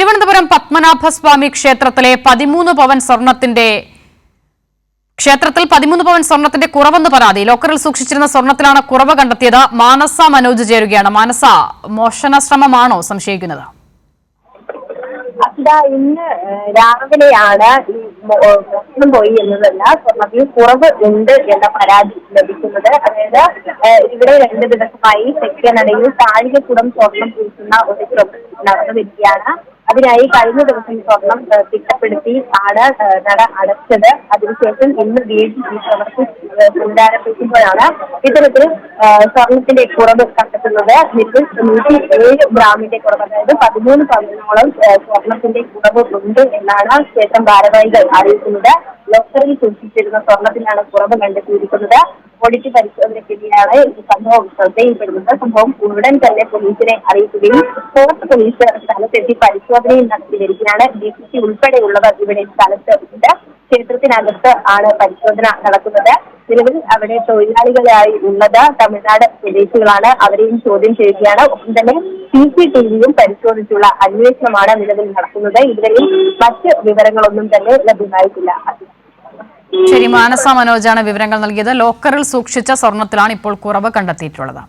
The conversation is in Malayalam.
തിരുവനന്തപുരം പത്മനാഭസ്വാമി ക്ഷേത്രത്തിലെ 13 പവൻ സ്വർണത്തിന്റെ കുറവെന്ന് പരാതി. ലോക്കറിൽ സൂക്ഷിച്ചിരുന്ന സ്വർണത്തിലാണ് കുറവ് കണ്ടെത്തിയത്. മാനസ മനോജ് ചേരുകയാണ്. മാനസ, മോഷണ ശ്രമമാണോ സംശയിക്കുന്നത്? ഇന്ന് രാവിലെയാണ് ഈ മോഷണം പോയി എന്നതല്ല, സ്വർണ്ണത്തിൽ കുറവ് ഉണ്ട് എന്ന പരാതി ലഭിക്കുന്നത്. അതായത് ഇവിടെ 2 ദിവസമായി തെക്കേനടയിൽ താഴികക്കുടം സ്വർണം പൂശുന്ന ഒരു ശ്രമം നടന്നു വരികയാണ്. അതിനായി കഴിഞ്ഞ ദിവസം സ്വർണം തിട്ടപ്പെടുത്തി ആണ് നട അടച്ചത്. അതിനുശേഷം ഇന്ന് വീണ്ടും ഈ പ്രവൃത്തി പുനരാരംഭിക്കുമ്പോഴാണ് ഇത്തരത്തിൽ സ്വർണത്തിന്റെ കുറവ് കണ്ടെത്തുന്നത്. നിലവിൽ 107 ഗ്രാമിന്റെ കുറവ്, അതായത് 13 പവനോളം സ്വർണത്തിന്റെ കുറവ് ഉണ്ട് എന്നാണ് ക്ഷേത്രം ഭാരവാഹികൾ അറിയിക്കുന്നത്. ലോക്കറിൽ സൂക്ഷിച്ചിരുന്ന സ്വർണത്തിലാണ് കുറവ് കണ്ടെത്തിയിരിക്കുന്നത്. ഓഡിറ്റ് പരിശോധനയ്ക്കെതിരെയാണ് ഈ സംഭവം ശ്രദ്ധയിൽപ്പെടുന്നത്. സംഭവം ഉടൻ തന്നെ പോലീസിനെ അറിയിക്കുകയും ഫോർട്ട് പോലീസ് സ്ഥലത്തെത്തി പരിശോധനയും നടത്തി വരികയാണ്. DCP ഉൾപ്പെടെയുള്ളവർ ഇവിടെ സ്ഥലത്ത് ഉണ്ട്. ക്ഷേത്രത്തിനകത്ത് ആണ് പരിശോധന നടക്കുന്നത്. നിലവിൽ അവിടെ തൊഴിലാളികളായി ഉള്ളത് തമിഴ്നാട് സ്വദേശികളാണ്. അവരെയും ചോദ്യം ചെയ്യുകയാണ്. ഒപ്പം തന്നെ CCTVയും പരിശോധിച്ചുള്ള അന്വേഷണമാണ് നിലവിൽ നടക്കുന്നത്. ഇവരിൽ മറ്റ് വിവരങ്ങളൊന്നും തന്നെ ലഭ്യമായിട്ടില്ല. ശരി, മാനസ മനോജാണ് വിവരങ്ങൾ നൽകിയത്. ലോക്കറിൽ സൂക്ഷിച്ച സ്വർണത്തിലാണ് ഇപ്പോൾ കുറവ് കണ്ടെത്തിയിട്ടുള്ളത്.